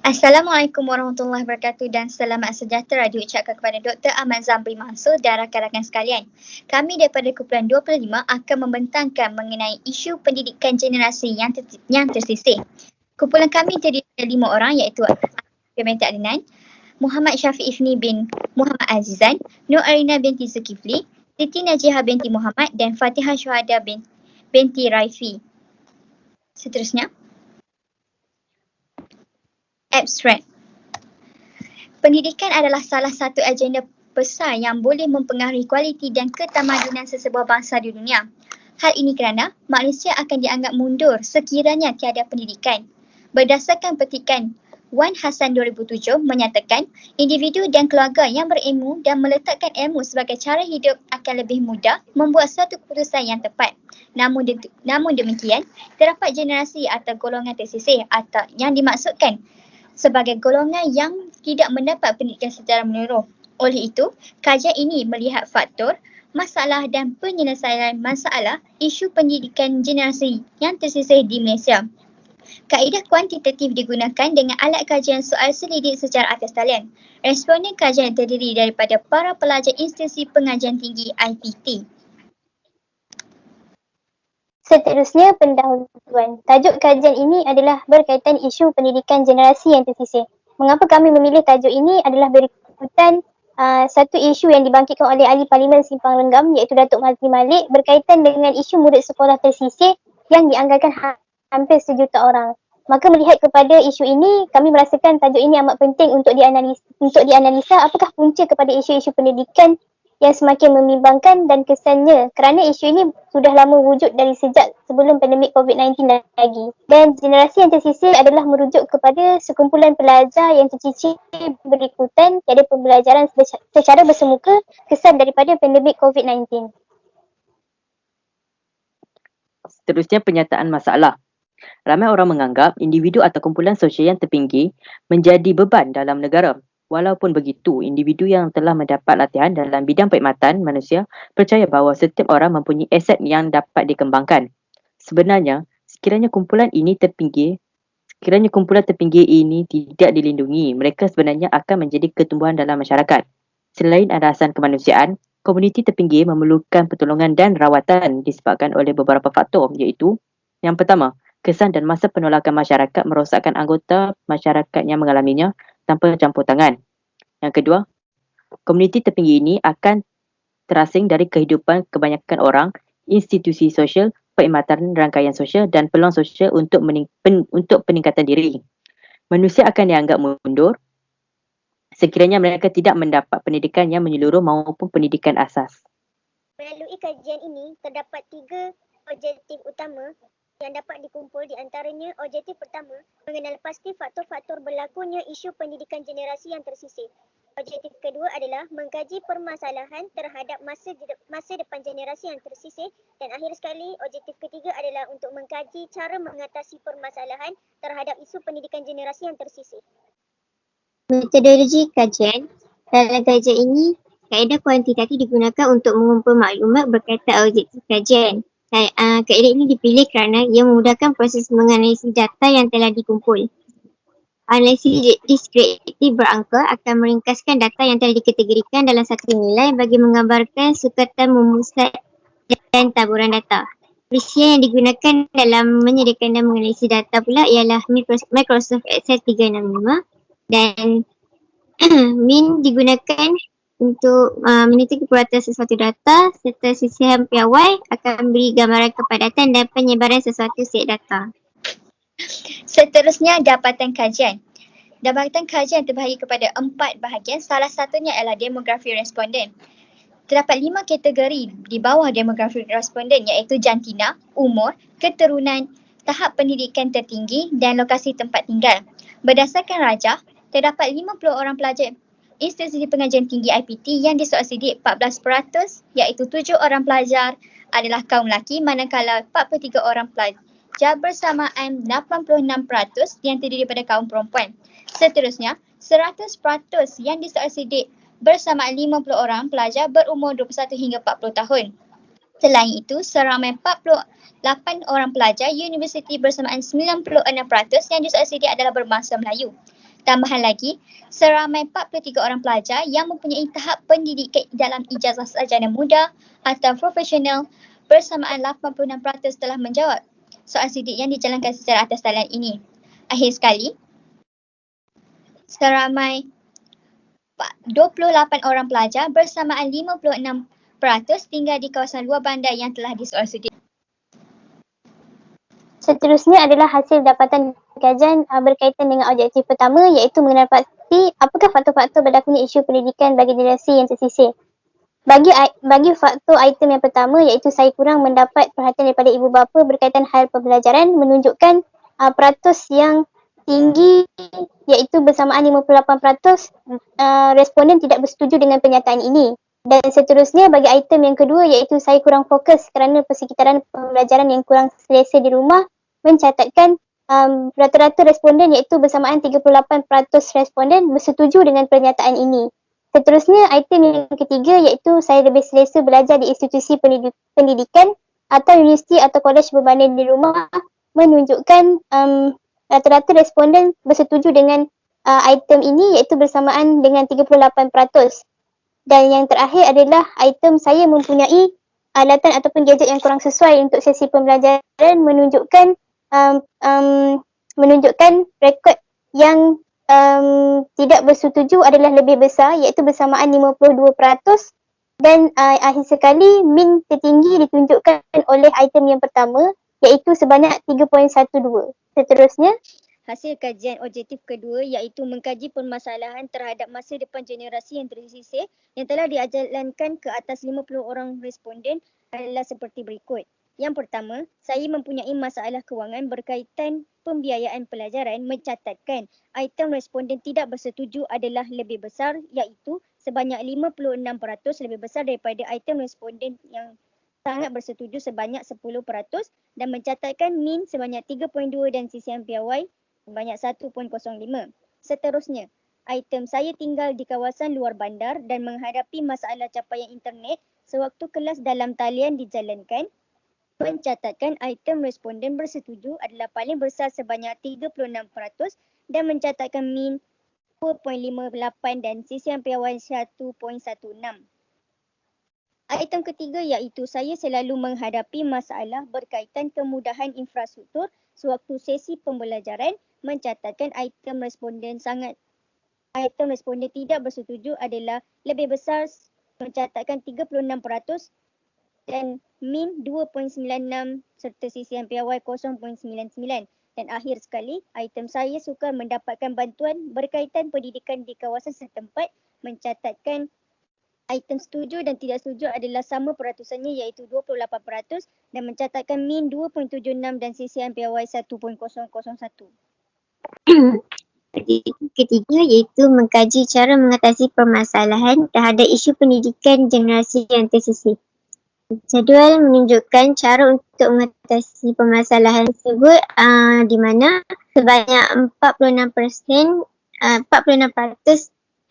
Assalamualaikum warahmatullahi wabarakatuh dan selamat sejahtera diucapkan kepada Dr. Ahmad Zamri Mansur dan rakan-rakan sekalian. Kami daripada kumpulan 25 akan membentangkan mengenai isu pendidikan generasi yang tersisih. Kumpulan kami terdiri dari 5 orang iaitu binti Adnan, Muhammad Syafiq Ifni bin Muhammad Azizan, Nur Arina binti Zulkifli, Siti Najihah binti Muhammad dan Fatihah Syuhada binti Raifi. Seterusnya, abstrak. Pendidikan adalah salah satu agenda besar yang boleh mempengaruhi kualiti dan ketamadunan sesebuah bangsa di dunia. Hal ini kerana manusia akan dianggap mundur sekiranya tiada pendidikan. Berdasarkan petikan Wan Hassan 2007 menyatakan individu dan keluarga yang berilmu dan meletakkan ilmu sebagai cara hidup akan lebih mudah membuat suatu keputusan yang tepat. Namun demikian, terdapat generasi atau golongan tersisih atau yang dimaksudkan sebagai golongan yang tidak mendapat pendidikan secara menyeluruh. Oleh itu, kajian ini melihat faktor, masalah dan penyelesaian masalah isu pendidikan generasi yang tersisih di Malaysia. Kaedah kuantitatif digunakan dengan alat kajian soal selidik secara atas talian. Responden kajian terdiri daripada para pelajar institusi pengajian tinggi IPT. Seterusnya, pendahuluan. Tajuk kajian ini adalah berkaitan isu pendidikan generasi yang tersisih. Mengapa kami memilih tajuk ini adalah berikutan satu isu yang dibangkitkan oleh Ahli Parlimen Simpang Renggam iaitu Datuk Mazli Malik berkaitan dengan isu murid sekolah tersisih yang dianggarkan hampir 1 juta orang. Maka melihat kepada isu ini, kami merasakan tajuk ini amat penting untuk dianalisa apakah punca kepada isu-isu pendidikan yang semakin membimbangkan dan kesannya kerana isu ini sudah lama wujud dari sejak sebelum pandemik COVID-19 lagi. Dan generasi yang tersisih adalah merujuk kepada sekumpulan pelajar yang tercicir berikutan tiada pembelajaran secara bersemuka kesan daripada pandemik COVID-19. Seterusnya, penyataan masalah. Ramai orang menganggap individu atau kumpulan sosial yang terpinggir menjadi beban dalam negara. Walaupun begitu, individu yang telah mendapat latihan dalam bidang perkhidmatan manusia percaya bahawa setiap orang mempunyai aset yang dapat dikembangkan. Sebenarnya, sekiranya kumpulan terpinggir ini tidak dilindungi, mereka sebenarnya akan menjadi ketumbuhan dalam masyarakat. Selain alasan kemanusiaan, komuniti terpinggir memerlukan pertolongan dan rawatan disebabkan oleh beberapa faktor iaitu, yang pertama, kesan dan masa penolakan masyarakat merosakkan anggota masyarakat yang mengalaminya tanpa campur tangan. Yang kedua, komuniti terpinggir ini akan terasing dari kehidupan kebanyakan orang, institusi sosial, perkhidmatan rangkaian sosial dan peluang sosial untuk peningkatan diri. Manusia akan dianggap mundur sekiranya mereka tidak mendapat pendidikan yang menyeluruh maupun pendidikan asas. Melalui kajian ini, terdapat 3 objektif utama yang dapat dikumpul, di antaranya objektif pertama, mengenal pasti faktor-faktor berlakunya isu pendidikan generasi yang tersisih. Objektif kedua adalah mengkaji permasalahan terhadap masa depan generasi yang tersisih, dan akhir sekali objektif ketiga adalah untuk mengkaji cara mengatasi permasalahan terhadap isu pendidikan generasi yang tersisih. Metodologi kajian. Dalam kajian ini, kaedah kuantitatif digunakan untuk mengumpul maklumat berkaitan objektif kajian. Kaedah ini dipilih kerana ia memudahkan proses menganalisis data yang telah dikumpul. Analisis deskriptif berangka akan meringkaskan data yang telah dikategorikan dalam satu nilai bagi menggambarkan sukatan memusat dan taburan data. Perisian yang digunakan dalam menyediakan dan menganalisis data pula ialah Microsoft Excel 365 dan Min digunakan untuk menentukan kekuatan sesuatu data serta sisihan piawai akan memberi gambaran kepadatan dan penyebaran sesuatu set data. Seterusnya, dapatan kajian. Dapatan kajian terbahagi kepada 4 bahagian, salah satunya ialah demografi responden. Terdapat 5 kategori di bawah demografi responden iaitu jantina, umur, keturunan, tahap pendidikan tertinggi dan lokasi tempat tinggal. Berdasarkan rajah, terdapat 50 orang pelajar institusi pengajian tinggi IPT yang disoal sidik 14% iaitu 7 orang pelajar adalah kaum lelaki manakala 43 orang pelajar bersamaan 86% yang terdiri daripada kaum perempuan. Seterusnya, 100% yang disoal sidik bersamaan 50 orang pelajar berumur 21 hingga 40 tahun. Selain itu, seramai 48 orang pelajar universiti bersamaan 96% yang disoal sidik adalah berbangsa Melayu. Tambahan lagi, seramai 43 orang pelajar yang mempunyai tahap pendidikan dalam ijazah sarjana muda atau profesional bersamaan 86% telah menjawab soal sidik yang dijalankan secara atas talian ini. Akhir sekali, seramai 28 orang pelajar bersamaan 56% tinggal di kawasan luar bandar yang telah disoal sidik. Seterusnya adalah hasil dapatan kajian berkaitan dengan objektif pertama, iaitu mengenal pasti apakah faktor-faktor berlakunya isu pendidikan bagi generasi yang tersisih. Bagi faktor item yang pertama, iaitu saya kurang mendapat perhatian daripada ibu bapa berkaitan hal pembelajaran, menunjukkan peratus yang tinggi, iaitu bersamaan 58% responden tidak bersetuju dengan pernyataan ini. Dan seterusnya bagi item yang kedua, iaitu saya kurang fokus kerana persekitaran pembelajaran yang kurang selesa di rumah, mencatatkan rata-rata responden iaitu bersamaan 38% responden bersetuju dengan pernyataan ini. Seterusnya item yang ketiga, iaitu saya lebih selesa belajar di institusi pendidikan atau universiti atau kolej berbanding di rumah, menunjukkan rata-rata responden bersetuju dengan item ini iaitu bersamaan dengan 38%. Dan yang terakhir adalah item saya mempunyai alatan ataupun gadget yang kurang sesuai untuk sesi pembelajaran, menunjukkan rekod yang tidak bersetuju adalah lebih besar, iaitu bersamaan 52%. Dan akhir sekali min tertinggi ditunjukkan oleh item yang pertama, iaitu sebanyak 3.12. Seterusnya, Hasil kajian objektif kedua iaitu mengkaji permasalahan terhadap masa depan generasi yang tersisih yang telah dijalankan ke atas 50 orang responden adalah seperti berikut. Yang pertama, saya mempunyai masalah kewangan berkaitan pembiayaan pelajaran, mencatatkan item responden tidak bersetuju adalah lebih besar, iaitu sebanyak 56% lebih besar daripada item responden yang sangat bersetuju sebanyak 10% dan mencatatkan min sebanyak 3.2 dan CCM piawai sebanyak 1.05. Seterusnya, item saya tinggal di kawasan luar bandar dan menghadapi masalah capaian internet sewaktu kelas dalam talian dijalankan, mencatatkan item responden bersetuju adalah paling besar sebanyak 36% dan mencatatkan min 2.58 dan CCM piawai 1.16. Item ketiga iaitu saya selalu menghadapi masalah berkaitan kemudahan infrastruktur sewaktu sesi pembelajaran, mencatatkan item responden tidak bersetuju adalah lebih besar, mencatatkan 36% dan min 2.96 serta CCM piawai 0.99. Dan akhir sekali, item saya sukar mendapatkan bantuan berkaitan pendidikan di kawasan setempat, mencatatkan item setuju dan tidak setuju adalah sama peratusannya iaitu 28% dan mencatatkan min 2.76 dan CCM piawai 1.001. Ketiga iaitu mengkaji cara mengatasi permasalahan terhadap isu pendidikan generasi yang tersisih. Jadual menunjukkan cara untuk mengatasi permasalahan tersebut di mana sebanyak 46%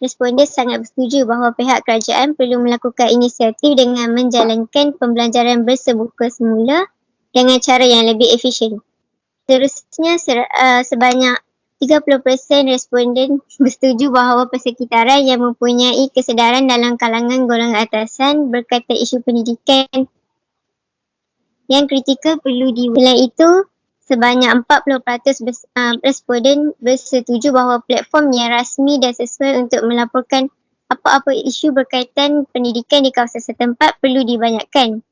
responden sangat bersetuju bahawa pihak kerajaan perlu melakukan inisiatif dengan menjalankan pembelajaran bersebuka semula dengan cara yang lebih efisien. Seterusnya sebanyak 30% responden bersetuju bahawa persekitaran yang mempunyai kesedaran dalam kalangan golongan atasan berkaitan isu pendidikan yang kritikal perlu Selain itu, sebanyak 40% responden bersetuju bahawa platform yang rasmi dan sesuai untuk melaporkan apa-apa isu berkaitan pendidikan di kawasan setempat perlu dibanyakkan.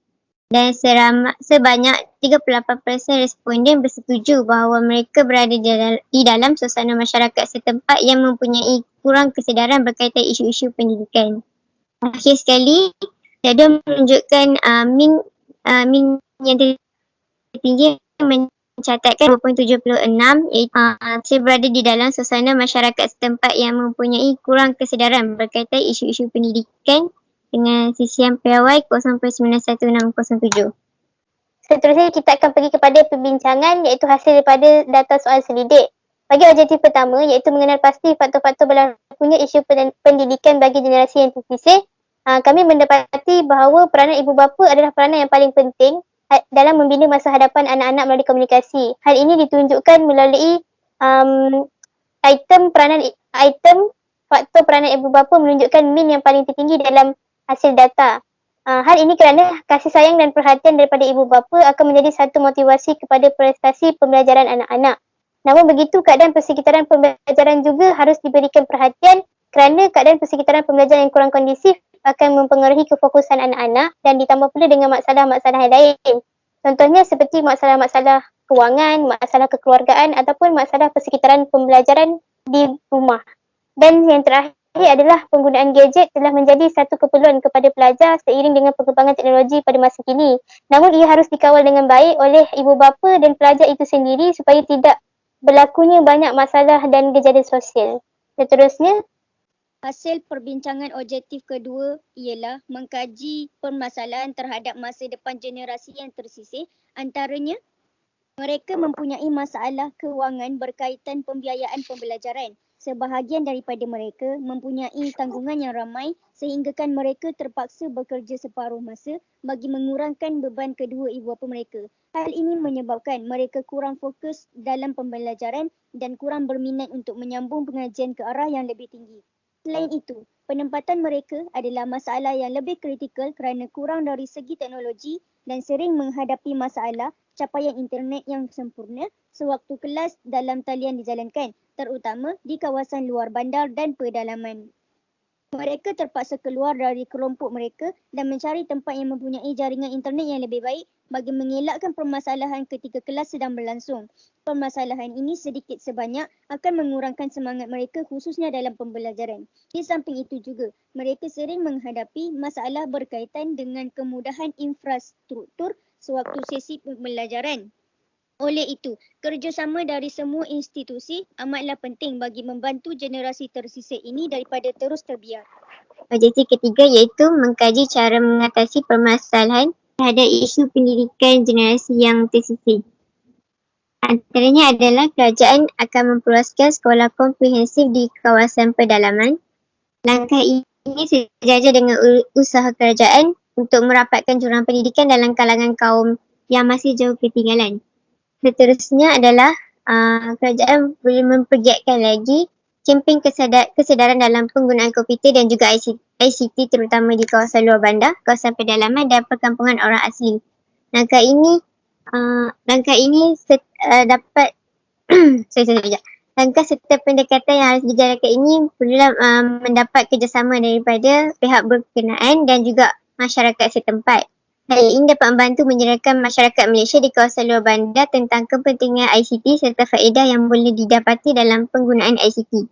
Dan sebanyak 38% responden bersetuju bahawa mereka berada di dalam suasana masyarakat setempat yang mempunyai kurang kesedaran berkaitan isu-isu pendidikan. Akhir sekali, jadual menunjukkan min yang tertinggi mencatatkan 2.76 iaitu saya berada di dalam suasana masyarakat setempat yang mempunyai kurang kesedaran berkaitan isu-isu pendidikan dengan CCM piawai 0.91607. seterusnya kita akan pergi kepada perbincangan iaitu hasil daripada data soal selidik. Bagi objektif pertama iaitu mengenal pasti faktor-faktor berlakunya isu pendidikan bagi generasi yang tersisih, kami mendapati bahawa peranan ibu bapa adalah peranan yang paling penting dalam membina masa hadapan anak-anak melalui komunikasi. Hal ini ditunjukkan melalui faktor peranan ibu bapa menunjukkan min yang paling tertinggi dalam hasil data. Hal ini kerana kasih sayang dan perhatian daripada ibu bapa akan menjadi satu motivasi kepada prestasi pembelajaran anak-anak. Namun begitu, keadaan persekitaran pembelajaran juga harus diberikan perhatian kerana keadaan persekitaran pembelajaran yang kurang kondisif akan mempengaruhi kefokusan anak-anak dan ditambah pula dengan masalah-masalah lain. Contohnya seperti masalah-masalah kewangan, masalah kekeluargaan ataupun masalah persekitaran pembelajaran di rumah. Dan yang terakhir adalah penggunaan gadget telah menjadi satu keperluan kepada pelajar seiring dengan perkembangan teknologi pada masa kini. Namun ia harus dikawal dengan baik oleh ibu bapa dan pelajar itu sendiri supaya tidak berlakunya banyak masalah dan gejala sosial. Seterusnya, Hasil perbincangan objektif kedua ialah mengkaji permasalahan terhadap masa depan generasi yang tersisih, antaranya mereka mempunyai masalah kewangan berkaitan pembiayaan pembelajaran. Sebahagian daripada mereka mempunyai tanggungan yang ramai sehinggakan mereka terpaksa bekerja separuh masa bagi mengurangkan beban kedua ibu bapa mereka. Hal ini menyebabkan mereka kurang fokus dalam pembelajaran dan kurang berminat untuk menyambung pengajian ke arah yang lebih tinggi. Selain itu, penempatan mereka adalah masalah yang lebih kritikal kerana kurang dari segi teknologi dan sering menghadapi masalah capaian internet yang sempurna sewaktu kelas dalam talian dijalankan, terutama di kawasan luar bandar dan pedalaman. Mereka terpaksa keluar dari kelompok mereka dan mencari tempat yang mempunyai jaringan internet yang lebih baik bagi mengelakkan permasalahan ketika kelas sedang berlangsung. Permasalahan ini sedikit sebanyak akan mengurangkan semangat mereka khususnya dalam pembelajaran. Di samping itu juga, mereka sering menghadapi masalah berkaitan dengan kemudahan infrastruktur sewaktu sesi pembelajaran. Oleh itu, kerjasama dari semua institusi amatlah penting bagi membantu generasi tersisih ini daripada terus terbiar. Objektif ketiga iaitu mengkaji cara mengatasi permasalahan terhadap isu pendidikan generasi yang tersisih. Antaranya adalah kerajaan akan memperluaskan sekolah komprehensif di kawasan pedalaman. Langkah ini sejajar dengan usaha kerajaan untuk merapatkan jurang pendidikan dalam kalangan kaum yang masih jauh ketinggalan. Seterusnya adalah kerajaan boleh mempergiatkan lagi kempen kesedaran dalam penggunaan komputer dan juga ICT terutama di kawasan luar bandar, kawasan pedalaman dan perkampungan orang asli. Langkah ini dapat langkah serta pendekatan yang harus dijalankan ini perlulah mendapat kerjasama daripada pihak berkenaan dan juga masyarakat setempat. Hal ini dapat membantu menyedarkan masyarakat Malaysia di kawasan luar bandar tentang kepentingan ICT serta faedah yang boleh didapati dalam penggunaan ICT.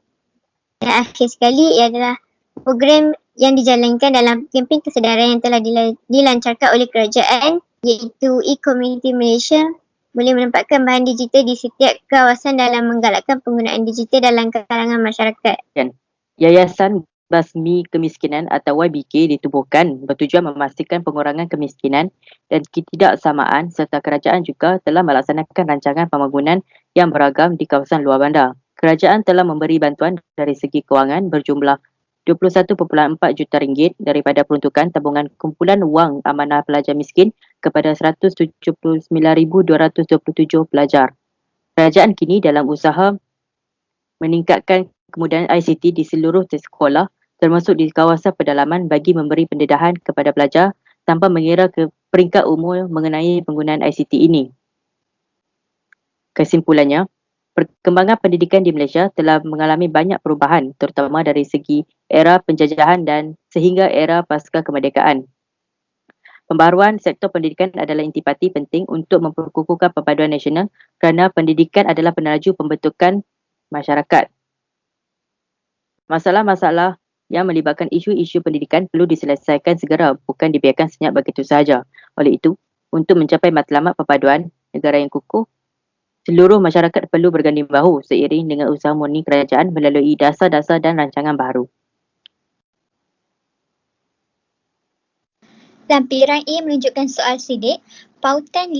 Dan akhir sekali adalah program yang dijalankan dalam kempen kesedaran yang telah dilancarkan oleh kerajaan iaitu e-Community Malaysia boleh menempatkan bahan digital di setiap kawasan dalam menggalakkan penggunaan digital dalam kalangan masyarakat. Yayasan Basmi Kemiskinan atau YBK ditubuhkan bertujuan memastikan pengurangan kemiskinan dan ketidaksamaan serta kerajaan juga telah melaksanakan rancangan pembangunan yang beragam di kawasan luar bandar. Kerajaan telah memberi bantuan dari segi kewangan berjumlah RM21.4 juta daripada peruntukan tabungan kumpulan wang amanah pelajar miskin kepada 179,227 pelajar. Kerajaan kini dalam usaha meningkatkan kemudahan ICT di seluruh sekolah termasuk di kawasan pedalaman bagi memberi pendedahan kepada pelajar tanpa mengira ke peringkat umur mengenai penggunaan ICT ini. Kesimpulannya, perkembangan pendidikan di Malaysia telah mengalami banyak perubahan terutama dari segi era penjajahan dan sehingga era pasca kemerdekaan. Pembaharuan sektor pendidikan adalah intipati penting untuk memperkukuhkan perpaduan nasional kerana pendidikan adalah peneraju pembentukan masyarakat. Masalah-masalah yang melibatkan isu-isu pendidikan perlu diselesaikan segera, bukan dibiarkan senyap begitu sahaja. Oleh itu, untuk mencapai matlamat perpaduan negara yang kukuh, seluruh masyarakat perlu berganding bahu seiring dengan usaha murni kerajaan melalui dasar-dasar dan rancangan baru. Lampiran A menunjukkan soal sidik, pautan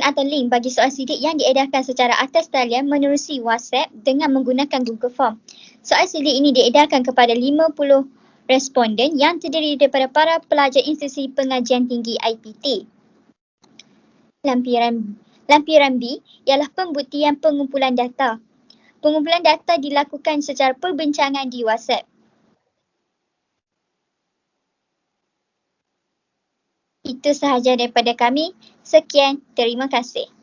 atau link bagi soal sidik yang diedarkan secara atas talian menerusi WhatsApp dengan menggunakan Google Form. Soal sidik ini diedarkan kepada 50 responden yang terdiri daripada para pelajar institusi pengajian tinggi IPT. Lampiran B ialah pembuktian pengumpulan data. Pengumpulan data dilakukan secara perbincangan di WhatsApp. Itu sahaja daripada kami. Sekian, terima kasih.